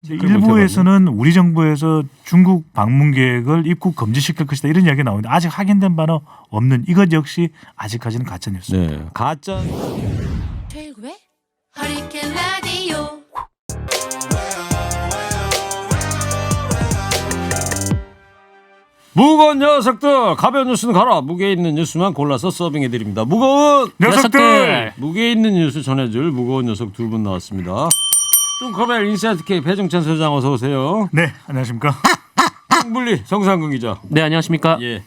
일부에서는 우리 정부에서 중국 방문 계획을 입국 금지시킬 것이다 이런 이야기가 나오는데 아직 확인된 바는 없는 이것 역시 아직까지는 가짜 뉴스입니다. 네, 가짜. 최고의 허리케인 라디오. 무거운 녀석들 가벼운 뉴스는 가라. 무게 있는 뉴스만 골라서 서빙해드립니다. 무거운 녀석들 무게 있는 뉴스 전해줄 무거운 녀석 두 분 나왔습니다. 뚱커벨 인사이트K 배종찬 소장 어서 오세요. 네, 안녕하십니까. 뚱블리 정상근 기자. 네, 안녕하십니까. 예.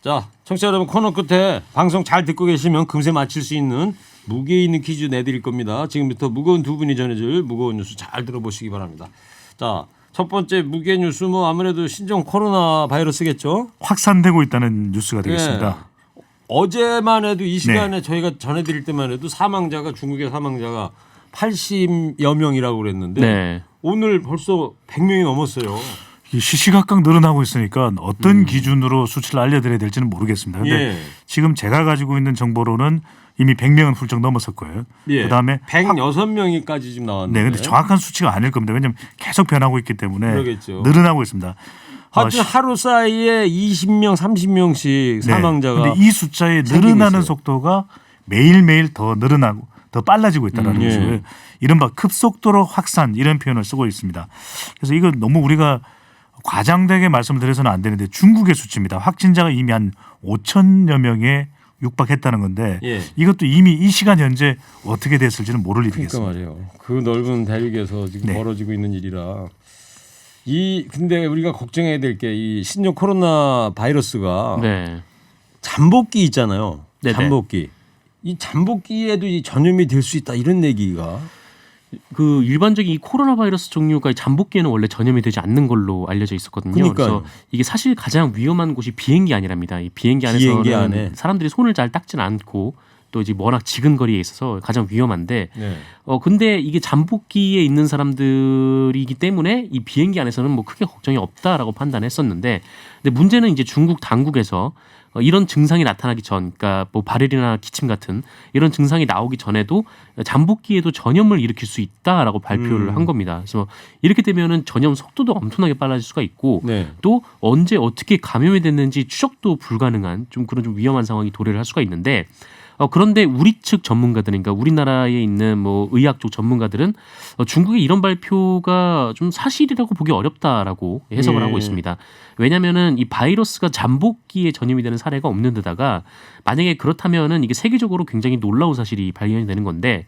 자, 청취자 여러분 코너 끝에 방송 잘 듣고 계시면 금세 맞힐 수 있는 무게 있는 퀴즈 내드릴 겁니다. 지금부터 무거운 두 분이 전해줄 무거운 뉴스 잘 들어보시기 바랍니다. 자, 첫 번째 무게 뉴스 뭐 아무래도 신종 코로나 바이러스겠죠? 확산되고 있다는 뉴스가 되겠습니다. 예. 어제만 해도 이 시간에 저희가 전해드릴 때만 해도 중국의 사망자가 80여 명이라고 그랬는데 네. 오늘 벌써 100명이 넘었어요. 시시각각 늘어나고 있으니까 어떤 기준으로 수치를 알려드려야 될지는 모르겠습니다. 그런데 예. 지금 제가 가지고 있는 정보로는 이미 100명은 훌쩍 넘었을 거예요. 예. 그다음에 106명이까지 지금 나왔는데. 네, 근데 정확한 수치가 아닐 겁니다. 왜냐하면 계속 변하고 있기 때문에 그러겠죠. 늘어나고 있습니다. 하여튼 하루 사이에 20명, 30명씩 사망자가. 그런데 이 숫자의 늘어나는 속도가 매일매일 더 늘어나고 더 빨라지고 있다는 예. 것이고요. 이른바 급속도로 확산 이런 표현을 쓰고 있습니다. 그래서 이건 너무 우리가 과장되게 말씀을 드려서는 안 되는데 중국의 수치입니다. 확진자가 이미 한 5천여 명에 육박했다는 건데 예. 이것도 이미 이 시간 현재 어떻게 됐을지는 모를 그러니까 일이겠습니다. 말이에요. 그 넓은 대륙에서 지금 네. 벌어지고 있는 일이라. 근데 우리가 걱정해야 될 게 이 신종 코로나 바이러스가 네. 잠복기 있잖아요. 네네. 잠복기. 이 잠복기에도 이 전염이 될 수 있다 이런 얘기가. 그 일반적인 이 코로나 바이러스 종류가 잠복기에는 원래 전염이 되지 않는 걸로 알려져 있었거든요. 그러니까요. 그래서 이게 사실 가장 위험한 곳이 비행기 안이랍니다. 이 비행기 안에서는 비행기 안에. 사람들이 손을 잘 닦지는 않고 또 이제 워낙 지근 거리에 있어서 가장 위험한데 네. 근데 이게 잠복기에 있는 사람들이기 때문에 이 비행기 안에서는 뭐 크게 걱정이 없다라고 판단했었는데 근데 문제는 이제 중국 당국에서 이런 증상이 나타나기 전, 그러니까 뭐 발열이나 기침 같은 이런 증상이 나오기 전에도 잠복기에도 전염을 일으킬 수 있다라고 발표를 한 겁니다. 그래서 이렇게 되면은 전염 속도도 엄청나게 빨라질 수가 있고 네. 또 언제 어떻게 감염이 됐는지 추적도 불가능한 좀 그런 좀 위험한 상황이 도래를 할 수가 있는데 그런데 우리 측 전문가들, 그러니까 우리나라에 있는 뭐 의학 쪽 전문가들은 중국의 이런 발표가 좀 사실이라고 보기 어렵다라고 해석을 하고 있습니다. 왜냐하면은 이 바이러스가 잠복기에 전염이 되는 사례가 없는 데다가 만약에 그렇다면은 이게 세계적으로 굉장히 놀라운 사실이 발견이 되는 건데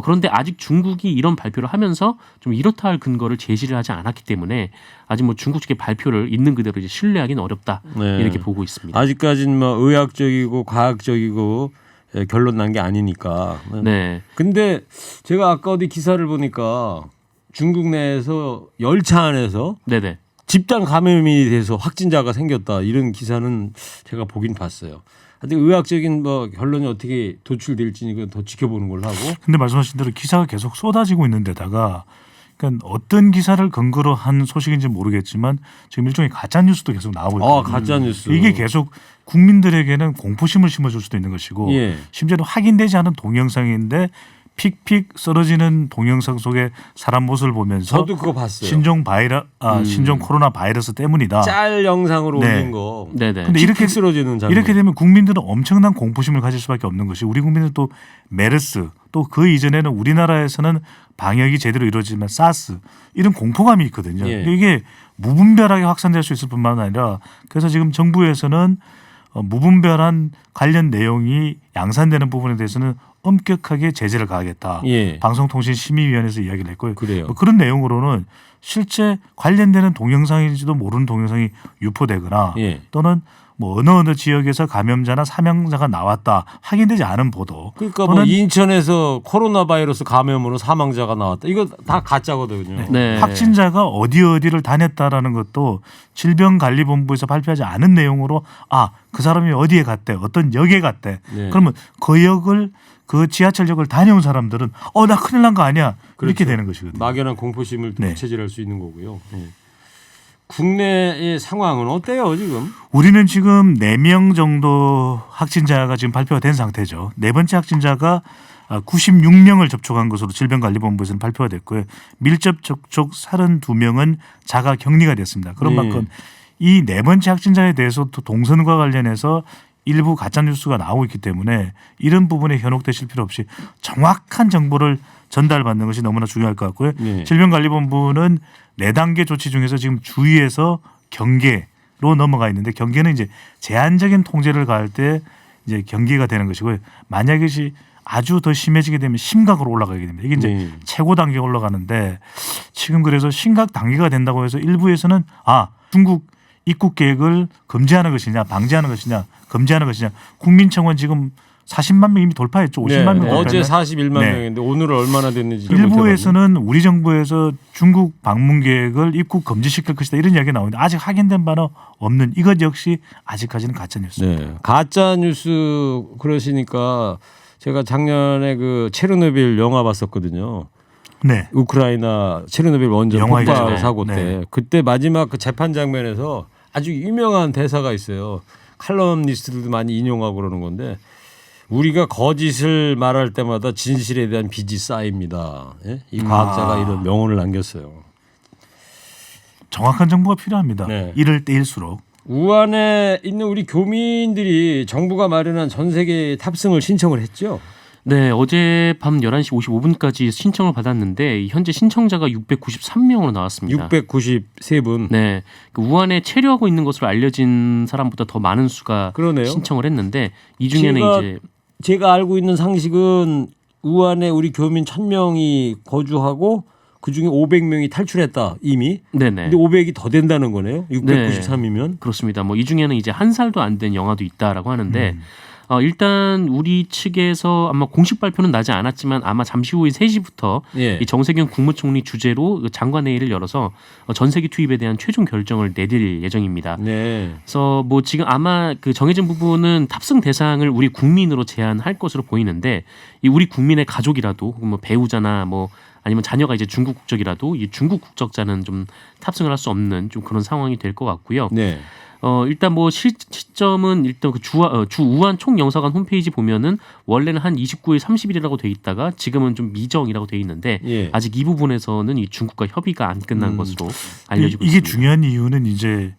그런데 아직 중국이 이런 발표를 하면서 좀 이렇다 할 근거를 제시를 하지 않았기 때문에 아직 뭐 중국 측의 발표를 있는 그대로 이제 신뢰하기는 어렵다 네. 이렇게 보고 있습니다. 아직까지는 뭐 의학적이고 과학적이고 결론 난 게 아니니까. 네. 근데 제가 아까 어디 기사를 보니까 중국 내에서 열차 안에서 네네. 집단 감염이 돼서 확진자가 생겼다 이런 기사는 제가 보긴 봤어요. 하여튼 의학적인 뭐 결론이 어떻게 도출될지는 이건 더 지켜보는 걸로 하고. 근데 말씀하신 대로 기사가 계속 쏟아지고 있는 데다가 그러니까 어떤 기사를 근거로 한 소식인지 모르겠지만 지금 일종의 가짜 뉴스도 계속 나오고 있거든요. 가짜 뉴스. 이게 계속 국민들에게는 공포심을 심어줄 수도 있는 것이고 예. 심지어는 확인되지 않은 동영상인데 픽픽 쓰러지는 동영상 속에 사람 모습을 보면서 저도 그거 봤어요. 신종 코로나 바이러스 때문이다. 짤 영상으로 네. 올린 거. 네네. 근데 이렇게 쓰러지는 장면. 이렇게 되면 국민들은 엄청난 공포심을 가질 수밖에 없는 것이 우리 국민은 또 메르스 또 그 이전에는 우리나라에서는 방역이 제대로 이루어지지만 사스 이런 공포감이 있거든요. 예. 근데 이게 무분별하게 확산될 수 있을 뿐만 아니라 그래서 지금 정부에서는 무분별한 관련 내용이 양산되는 부분에 대해서는 엄격하게 제재를 가하겠다. 예. 방송통신심의위원회에서 이야기를 했고요. 그래요. 뭐 그런 내용으로는 실제 관련되는 동영상인지도 모르는 동영상이 유포되거나 예. 또는 뭐 어느 지역에서 감염자나 사망자가 나왔다 확인되지 않은 보도. 그러니까 뭐 또는 인천에서 코로나 바이러스 감염으로 사망자가 나왔다. 이거 다 가짜거든요. 네. 확진자가 어디를 다녔다라는 것도 질병관리본부에서 발표하지 않은 내용으로 그 사람이 어디에 갔대 어떤 역에 갔대. 네. 그러면 그 역을 그 지하철역을 다녀온 사람들은 나 큰일 난 거 아니야 이렇게 그렇죠. 되는 것이거든요. 막연한 공포심을 네. 체질할 수 있는 거고요. 네. 국내의 상황은 어때요 지금? 우리는 지금 4명 정도 확진자가 지금 발표가 된 상태죠. 네 번째 확진자가 96명을 접촉한 것으로 질병관리본부에서는 발표가 됐고요. 밀접 접촉 32명은 자가 격리가 됐습니다. 그런 네. 만큼 이 네 번째 확진자에 대해서도 동선과 관련해서 일부 가짜 뉴스가 나오고 있기 때문에 이런 부분에 현혹되실 필요 없이 정확한 정보를 전달받는 것이 너무나 중요할 것 같고요. 네. 질병관리본부는 4단계 조치 중에서 지금 주의에서 경계로 넘어가 있는데 경계는 이제 제한적인 통제를 가할 때 이제 경계가 되는 것이고요. 만약에 이것이 아주 더 심해지게 되면 심각으로 올라가게 됩니다. 이게 이제 네. 최고 단계가 올라가는데 지금 그래서 심각 단계가 된다고 해서 일부에서는 중국 입국 계획을 금지하는 것이냐 방지하는 것이냐 금지하는 것이냐 국민청원 지금 40만 명 이미 돌파했죠. 50만 명 돌파했네. 어제 41만 네. 명인데 오늘은 얼마나 됐는지 일부에서는 우리 정부에서 중국 방문 계획을 입국 금지시킬 것이다 이런 이야기가 나오는데 아직 확인된 바는 없는 이것 역시 아직까지는 가짜 뉴스입니다. 네. 가짜 뉴스 그러시니까 제가 작년에 그 체르노빌 영화 봤었거든요. 네. 우크라이나 체르노빌 원전 영화 폭발 있잖아요. 사고 때 네. 그때 마지막 그 재판 장면에서 아주 유명한 대사가 있어요. 칼럼니스트들도 많이 인용하고 그러는 건데 우리가 거짓을 말할 때마다 진실에 대한 빚이 쌓입니다. 예? 이 과학자가 이런 명언을 남겼어요. 정확한 정보가 필요합니다. 네. 이럴 때일수록. 우한에 있는 우리 교민들이 정부가 마련한 전 세계 탑승을 신청을 했죠. 네, 어젯밤 11시 55분까지 신청을 받았는데 현재 신청자가 693명으로 나왔습니다. 693분. 네, 그 우한에 체류하고 있는 것으로 알려진 사람보다 더 많은 수가 그러네요. 신청을 했는데 이 중에는 제가- 이제 제가 알고 있는 상식은 우한에 우리 교민 1,000명이 거주하고 그중에 500명이 탈출했다 이미. 네네. 근데 500이 더 된다는 거네요. 693이면. 그렇습니다. 뭐 이 중에는 이제 한 살도 안 된 영아도 있다라고 하는데 일단 우리 측에서 아마 공식 발표는 나지 않았지만 아마 잠시 후에 3시부터 예. 이 정세균 국무총리 주재로 그 장관회의를 열어서 전세기 투입에 대한 최종 결정을 내릴 예정입니다. 네. 그래서 뭐 지금 아마 그 정해진 부분은 탑승 대상을 우리 국민으로 제한할 것으로 보이는데 이 우리 국민의 가족이라도 혹은 뭐 배우자나 뭐 아니면 자녀가 이제 중국 국적이라도 이 중국 국적자는 좀 탑승을 할 수 없는 좀 그런 상황이 될 것 같고요. 네. 일단 뭐 시점은 일단 그 주 우한 총영사관 홈페이지 보면은 원래는 한 29일 30일이라고 돼 있다가 지금은 좀 미정이라고 돼 있는데 예. 아직 이 부분에서는 이 중국과 협의가 안 끝난 것으로 알려지고 이게 있습니다. 중요한 이유는 이제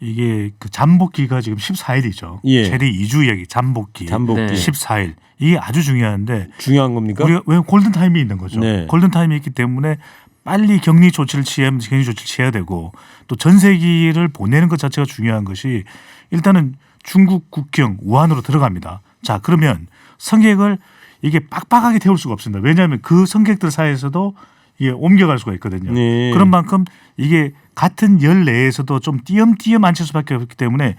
이게 그 잠복기가 지금 14일이죠. 예. 최대 2주 얘기 잠복기. 잠복기. 네. 14일. 이게 아주 중요한데 중요한 겁니까? 우리가 왜 골든 타임이 있는 거죠. 네. 골든 타임이 있기 때문에 빨리 격리 조치를 취해야 되고 또 전세기를 보내는 것 자체가 중요한 것이 일단은 중국 국경 우한으로 들어갑니다. 자, 그러면 승객을 이게 빡빡하게 태울 수가 없습니다. 왜냐하면 그 승객들 사이에서도 이게 옮겨갈 수가 있거든요. 네. 그런 만큼 이게 같은 열 내에서도 좀 띄엄띄엄 앉힐 수밖에 없기 때문에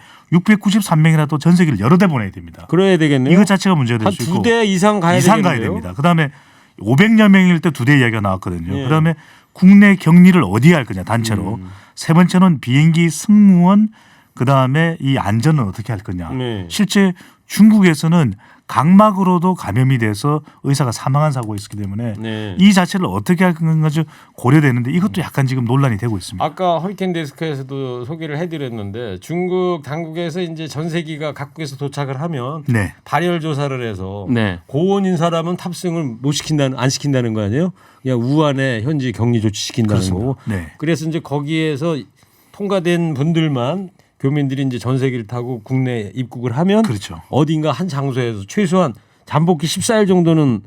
693명이라도 전세기를 여러 대 보내야 됩니다. 그래야 되겠네요. 이것 자체가 문제가 될 한 수 있고 2대 이상 가야 가야 되겠네요. 됩니다. 그다음에 500여 명일 때 2대 이야기가 나왔거든요. 예. 그다음에 국내 격리를 어디에 할 거냐 단체로. 세 번째는 비행기 승무원 그다음에 이 안전은 어떻게 할 거냐. 네. 실제 중국에서는 각막으로도 감염이 돼서 의사가 사망한 사고가 있었기 때문에 네. 이 자체를 어떻게 할 건지 고려되는데 이것도 약간 지금 논란이 되고 있습니다. 아까 허리케인 데스크에서도 소개를 해드렸는데 중국 당국에서 이제 전세기가 각국에서 도착을 하면 네. 발열 조사를 해서 네. 고온인 사람은 탑승을 못 시킨다는 안 시킨다는 거 아니에요? 그냥 우한에 현지 격리 조치 시킨다는 그렇습니다. 거고. 네. 그래서 이제 거기에서 통과된 분들만 교민들이 이제 전세기를 타고 국내 입국을 하면 그렇죠. 어딘가 한 장소에서 최소한 잠복기 14일 정도는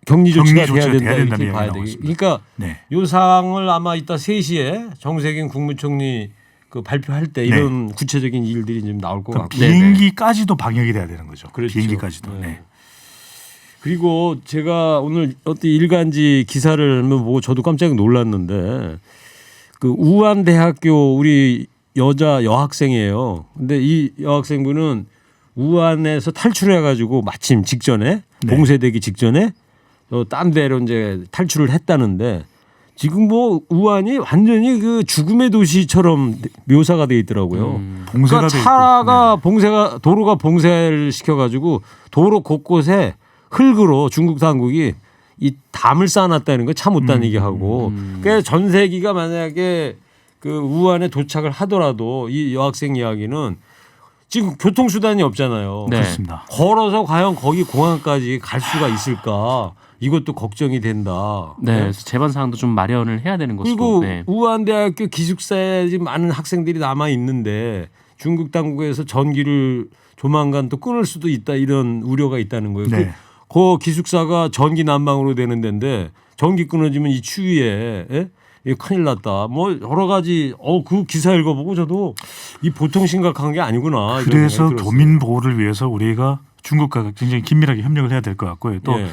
격리 조치가 돼야 된다 된다는 이렇게 이야기가 봐야 나오고 되겠. 있습니다. 그러니까 네. 요 사항을 아마 이따 3시에 정세균 국무총리 그 발표할 때 이런 구체적인 일들이 좀 나올 것 그럼 같고. 비행기까지도 방역이 돼야 되는 거죠. 그렇죠. 비행기까지도. 네. 네. 그리고 제가 오늘 어떤 일간지 기사를 보고 저도 깜짝 놀랐는데 그 우한 대학교 우리 여자 여학생이에요. 근데 이 여학생분은 우한에서 탈출해 가지고 마침 직전에 네. 봉쇄되기 직전에 딴 데로 이제 탈출을 했다는데 지금 뭐 우한이 완전히 그 죽음의 도시처럼 묘사가 돼 있더라고요. 봉쇄가 그러니까 돼 있고. 차가 네. 봉쇄가 도로가 봉쇄를 시켜가지고 도로 곳곳에 흙으로 중국 당국이 이 담을 쌓아놨다는 거 차 못 다니게 하고. 그러니까 전세기가 만약에 그 우한에 도착을 하더라도 이 여학생 이야기는 지금 교통수단이 없잖아요. 네. 그렇습니다. 걸어서 과연 거기 공항까지 갈 수가 있을까? 이것도 걱정이 된다. 네, 그래서 제반 사항도 좀 마련을 해야 되는 것으로. 그리고 네. 우한대학교 기숙사에 지금 많은 학생들이 남아 있는데 중국 당국에서 전기를 조만간 또 끊을 수도 있다 이런 우려가 있다는 거예요. 네. 그 기숙사가 전기 난방으로 되는 데인데 전기 끊어지면 이 추위에 예? 큰일 났다. 뭐 여러 가지 그 기사 읽어보고 저도 이 보통 심각한 게 아니구나. 이런 그래서 생각이 들었어요. 교민 보호를 위해서 우리가 중국과 굉장히 긴밀하게 협력을 해야 될 것 같고요. 또 예.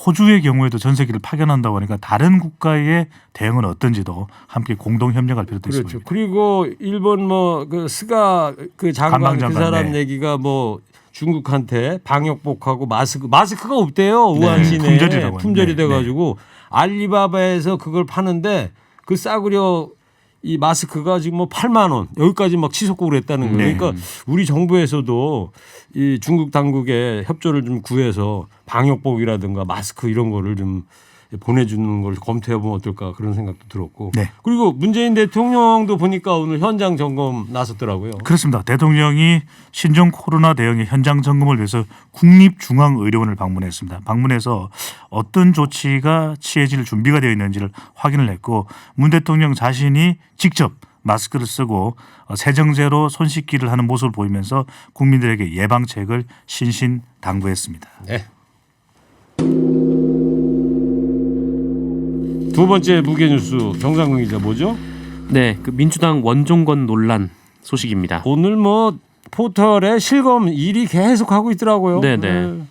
호주의 경우에도 전세기를 파견한다고 하니까 다른 국가의 대응은 어떤지도 함께 공동 협력할 필요도 그렇죠. 있습니다. 그리고 일본 뭐 그 스가 그 장관 그 관방장관, 사람 네. 얘기가 뭐 중국한테 방역복하고 마스크가 없대요. 우한 네. 시내에 품절이라고 품절이 하는데. 돼가지고 알리바바에서 그걸 파는데 그 싸구려 이 마스크가 지금 뭐 8만 원 여기까지 막 치솟고 그랬다는 거예요. 네. 그러니까 우리 정부에서도 이 중국 당국에 협조를 좀 구해서 방역복이라든가 마스크 이런 거를 좀 보내주는 걸 검토해 보면 어떨까 그런 생각도 들었고. 네. 그리고 문재인 대통령도 보니까 오늘 현장 점검 나섰더라고요. 그렇습니다. 대통령이 신종 코로나 대응의 현장 점검을 위해서 국립중앙의료원을 방문했습니다. 방문해서 어떤 조치가 취해질 준비가 되어 있는지를 확인을 했고 문 대통령 자신이 직접 마스크를 쓰고 세정제로 손 씻기를 하는 모습을 보이면서 국민들에게 예방책을 신신당부했습니다. 네. 두 번째 무게 뉴스 정상근 기자 뭐죠? 네, 그 민주당 원종건 논란 소식입니다. 오늘 뭐 포털에 실검 1위 계속 하고 있더라고요. 네네.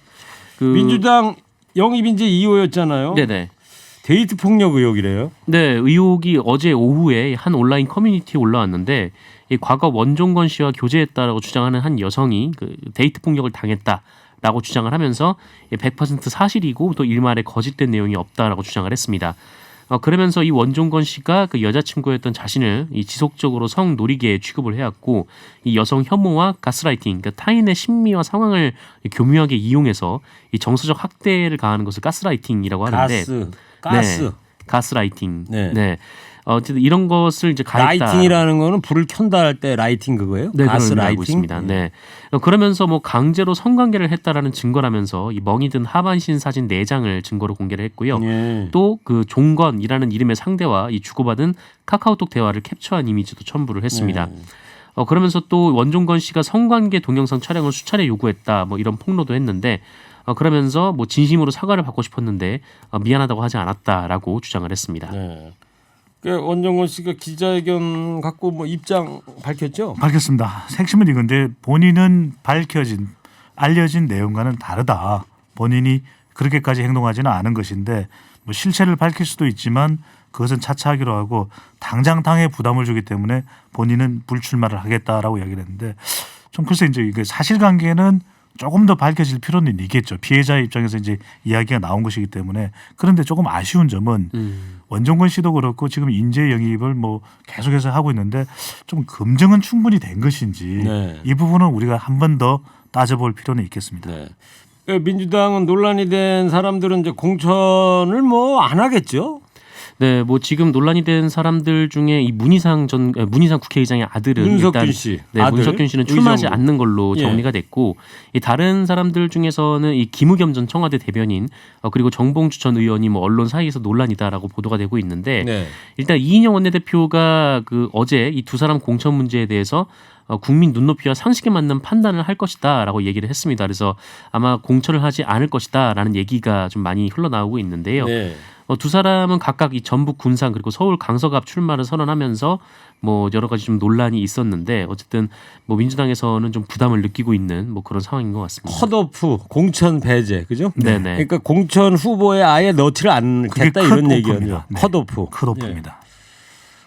그 민주당 영입인재 2호였잖아요. 네네. 데이트 폭력 의혹이래요. 네, 의혹이 어제 오후에 한 온라인 커뮤니티에 올라왔는데 이 과거 원종건 씨와 교제했다라고 주장하는 한 여성이 그 데이트 폭력을 당했다라고 주장을 하면서 100% 사실이고 또 일말에 거짓된 내용이 없다라고 주장을 했습니다. 그러면서 이 원종건 씨가 그 여자친구였던 자신을 이 지속적으로 성 놀이개에 취급을 해왔고 이 여성 혐오와 가스라이팅, 그러니까 타인의 심리와 상황을 교묘하게 이용해서 이 정서적 학대를 가하는 것을 가스라이팅이라고 하는데 가스. 네, 가스라이팅. 네. 네. 어쨌든 이런 것을 이제 가했다. 라이팅이라는 거는 불을 켠다 할 때 라이팅 그거예요? 네, 가스 그런 알고 라이팅. 있습니다. 네. 그러면서 뭐 강제로 성관계를 했다라는 증거라면서 이 멍이 든 하반신 사진 4장을 증거로 공개를 했고요. 예. 또 그 종건이라는 이름의 상대와 이 주고받은 카카오톡 대화를 캡처한 이미지도 첨부를 했습니다. 네. 그러면서 또 원종건 씨가 성관계 동영상 촬영을 수차례 요구했다 뭐 이런 폭로도 했는데 그러면서 뭐 진심으로 사과를 받고 싶었는데 미안하다고 하지 않았다라고 주장을 했습니다. 네. 그 원종건 씨가 기자회견 갖고 뭐 입장 밝혔죠? 밝혔습니다. 핵심은 이건데 본인은 알려진 내용과는 다르다. 본인이 그렇게까지 행동하지는 않은 것인데 뭐 실체를 밝힐 수도 있지만 그것은 차차하기로 하고 당장 당에 부담을 주기 때문에 본인은 불출마를 하겠다라고 이야기를 했는데 좀 글쎄 이제 이게 사실관계는 조금 더 밝혀질 필요는 있겠죠. 피해자의 입장에서 이제 이야기가 나온 것이기 때문에 그런데 조금 아쉬운 점은 원종건 씨도 그렇고 지금 인재 영입을 뭐 계속해서 하고 있는데 좀 검증은 충분히 된 것인지 네. 이 부분은 우리가 한 번 더 따져볼 필요는 있겠습니다. 네. 민주당은 논란이 된 사람들은 이제 공천을 뭐 안 하겠죠? 네, 뭐 지금 논란이 된 사람들 중에 이 문희상 국회의장의 아들은 문석균 일단 씨, 네, 아들, 문석균 씨는 출마하지 의정부. 않는 걸로 예. 정리가 됐고 이 다른 사람들 중에서는 이 김의겸 전 청와대 대변인 그리고 정봉주 전 의원이 뭐 언론 사이에서 논란이다라고 보도가 되고 있는데 네. 일단 이인영 원내대표가 그 어제 이 두 사람 공천 문제에 대해서 국민 눈높이와 상식에 맞는 판단을 할 것이다라고 얘기를 했습니다. 그래서 아마 공천을 하지 않을 것이다라는 얘기가 좀 많이 흘러나오고 있는데요. 네. 두 사람은 각각 이 전북 군산 그리고 서울 강서갑 출마를 선언하면서 뭐 여러 가지 좀 논란이 있었는데 어쨌든 뭐 민주당에서는 좀 부담을 느끼고 있는 뭐 그런 상황인 것 같습니다. 컷오프 공천 배제 그죠? 네네. 그러니까 공천 후보에 아예 넣지를 않겠다 그게 이런 컷오프입니다. 얘기예요. 네. 컷오프. 컷오프입니다.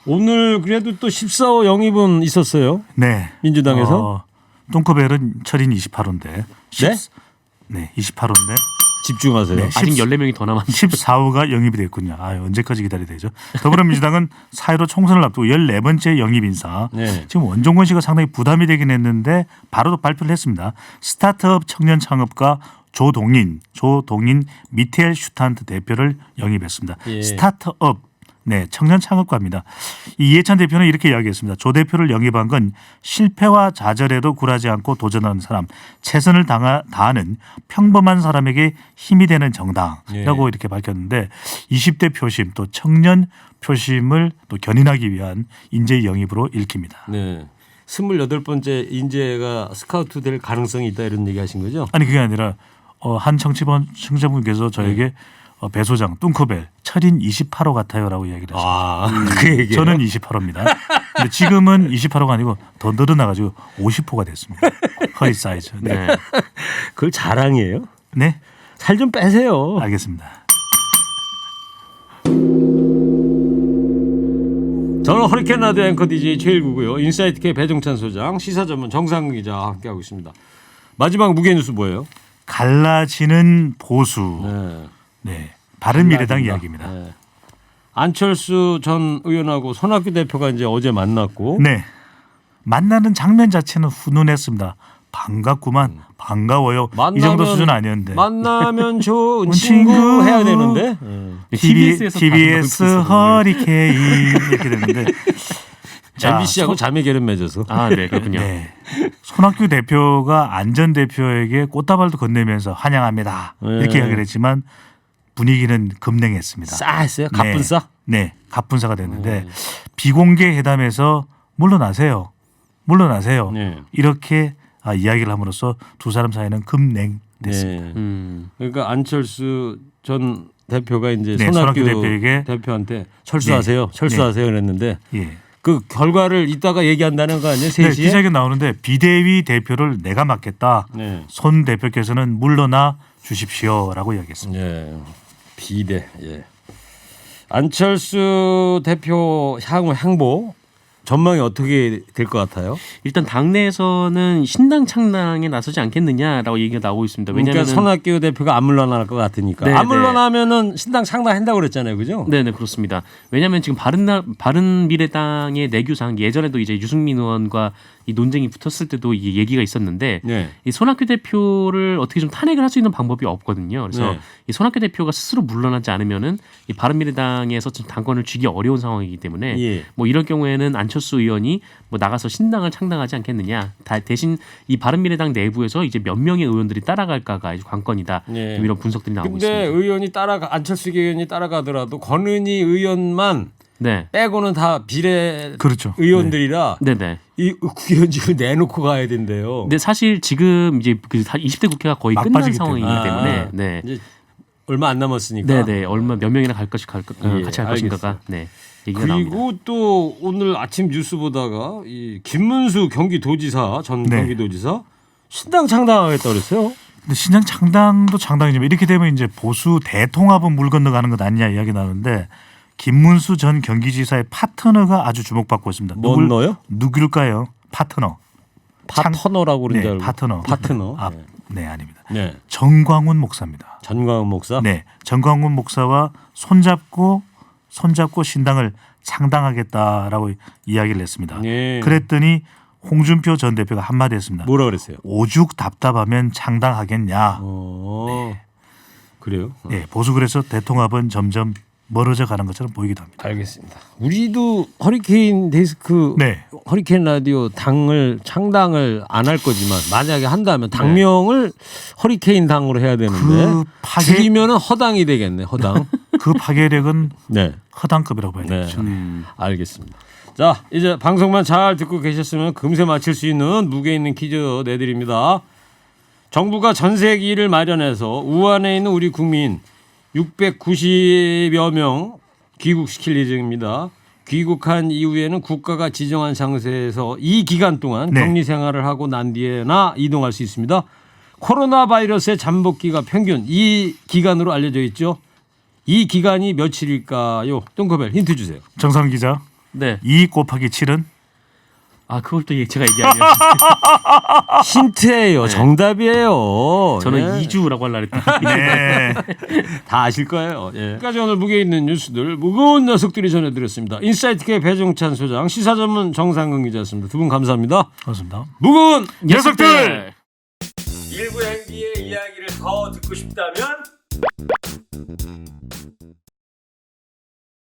오늘 그래도 또 14호 영입은 있었어요. 네. 민주당에서 똥커벨은 철인 28호인데 네? 네, 28호인데 집중하세요. 네. 아직 14명이 더 남았는데 14호가 영입이 됐군요. 언제까지 기다려야 되죠? 더불어민주당은 4.15 총선을 앞두고 14번째 영입 인사. 네. 지금 원종건 씨가 상당히 부담이 되긴 했는데 바로 발표를 했습니다. 스타트업 청년 창업가 조동인 미텔 슈탄트 대표를 영입했습니다. 예. 스타트업 네, 청년 창업가입니다. 이 이해찬 대표는 이렇게 이야기했습니다. 조 대표를 영입한 건 실패와 좌절에도 굴하지 않고 도전하는 사람, 최선을 다하는 평범한 사람에게 힘이 되는 정당이라고 예. 이렇게 밝혔는데 20대 표심 또 청년 표심을 또 견인하기 위한 인재 영입으로 읽힙니다. 네. 28번째 인재가 스카우트 될 가능성이 있다 이런 얘기 하신 거죠? 아니 그게 아니라 한 청취자분께서 저에게 배소장 뚱크벨 철인 28호 같아요라고 이야기를 했어요. 아, 그 얘기예요? 저는 28호입니다. 근데 지금은 28호가 아니고 더 늘어나가지고 50호가 됐습니다. 허리 사이즈. 네. 네. 그걸 자랑이에요? 네. 살 좀 빼세요. 알겠습니다. 저는 허리케인 라디오 앵커 DJ 최일구고요. 인사이트 K 배종찬 소장, 시사 전문 정상근 기자와 함께하고 있습니다. 마지막 무게 뉴스 뭐예요? 갈라지는 보수. 네. 네. 바른미래당 갈라진다. 이야기입니다. 네. 안철수 전 의원하고 손학규 대표가 이제 어제 만났고 네. 만나는 장면 자체는 훈훈했습니다. 반갑구만, 반가워요. 이 정도 수준 아니었는데. 만나면 좋은 친구. 친구 해야 되는데 TBS에서 TBS 허리케인 이렇게 됐는데. MBC하고 자매 결연 맺어서 아, 네, 그렇군요. 네. 손학규 대표가 안 전 대표에게 꽃다발도 건네면서 환영합니다. 이렇게 네. 이야기를 했지만 분위기는 급냉했습니다. 싸했어요? 갑분싸? 네, 갑분싸가 됐는데 비공개 회담에서 물러나세요. 물러나세요. 네. 이렇게 이야기를 함으로써 두 사람 사이는 급냉됐습니다. 네. 그러니까 안철수 전 대표가 이제 네, 손학규 손학규 대표에게 대표한테 철수하세요. 철수하세요 그랬는데 예. 그 결과를 이따가 얘기한다는 거 아니에요? 네, 3시에? 기자회견 나오는데 비대위 대표를 내가 맡겠다. 네. 손 대표께서는 물러나 주십시오라고 이야기했습니다. 예. 비대. 예. 안철수 대표 향후 행보 전망이 어떻게 될 것 같아요? 일단 당내에서는 신당 창당에 나서지 않겠느냐라고 얘기가 나오고 있습니다. 그러니까 왜냐하면 손학규 대표가 안 물러날 것 같으니까. 네, 안 네. 물러나면은 신당 창당한다고 그랬잖아요, 그죠? 네네 그렇습니다. 왜냐하면 지금 바른미래당의 내규상 예전에도 이제 유승민 의원과 이 논쟁이 붙었을 때도 이 얘기가 있었는데 네. 이 손학규 대표를 어떻게 좀 탄핵을 할 수 있는 방법이 없거든요. 그래서 네. 이 손학규 대표가 스스로 물러나지 않으면은 이 바른미래당에서 좀 당권을 쥐기 어려운 상황이기 때문에 예. 뭐 이럴 경우에는 안철수 의원이 뭐 나가서 신당을 창당하지 않겠느냐. 대신 이 바른미래당 내부에서 이제 몇 명의 의원들이 따라갈까가 이제 관건이다. 네. 좀 이런 분석들이 나오고 근데 있습니다. 의원이 안철수 의원이 따라가더라도 권은희 의원만 네, 빼고는 다 비례 그렇죠. 의원들이라 네네. 이 국회의원직을 내놓고 가야 된대요. 근데 사실 지금 이제 그 20대 국회가 거의 끝난 막바지기 상황이기 때문에. 때문에 아, 네. 이제 얼마 안 남았으니까. 네네 얼마 몇 명이나 갈 것이 예, 같이 할 것인가가 네 얘기가 그리고 나옵니다. 또 오늘 아침 뉴스 보다가 이 김문수 경기도지사 전 네. 경기도지사 신당 창당하겠다 그랬어요. 근데 신장 창당도 창당이지만 이렇게 되면 이제 보수 대통합은 물 건너가는 것 아니냐 이야기 나오는데 김문수 전 경기지사의 파트너가 아주 주목받고 있습니다. 뭔 너요? 누굴까요? 파트너. 파트너라고 그런 줄 네, 알고. 파트너. 파트너. 아, 네. 네, 아닙니다. 네. 정광훈 목사입니다. 전광훈 목사. 네, 정광훈 목사와 손잡고 신당을 창당하겠다라고 이야기를 했습니다. 네. 그랬더니 홍준표 전 대표가 한마디 했습니다. 뭐라 그랬어요? 오죽 답답하면 창당하겠냐. 그래요? 네, 보수 그래서 대통합은 점점 멀어져 가는 것처럼 보이기도 합니다. 알겠습니다. 우리도 허리케인 데스크 네. 허리케인 라디오 창당을 안 할 거지만 만약에 한다면 당명을 허리케인 당으로 해야 되는데 그 죽이면은 허당이 되겠네. 허당. 그 파괴력은 네. 허당급이라고 봐야 네. 되겠죠. 알겠습니다. 자, 이제 방송만 잘 듣고 계셨으면 금세 맞힐 수 있는 무게 있는 퀴즈 내드립니다. 정부가 전세기를 마련해서 우한에 있는 우리 국민 690여 명 귀국시킬 예정입니다. 귀국한 이후에는 국가가 지정한 장소에서 이 기간 동안 네. 격리 생활을 하고 난 뒤에나 이동할 수 있습니다. 코로나 바이러스의 잠복기가 평균 이 기간으로 알려져 있죠. 이 기간이 며칠일까요? 똥커벨 힌트 주세요. 정상 기자, 네. 2 곱하기 7은 아 그걸 또 제가 얘기하면 힌트예요. 네. 정답이에요. 저는 예. 2주라고 하려 했더니 네. 다 아실 거예요. 예. 여기까지 오늘 무게 있는 뉴스들 무거운 녀석들이 전해드렸습니다. 인사이트K 배종찬 소장, 시사전문 정상근 기자였습니다. 두 분 감사합니다. 그렇습니다. 무거운 녀석들. 일부 행기의 이야기를 더 듣고 싶다면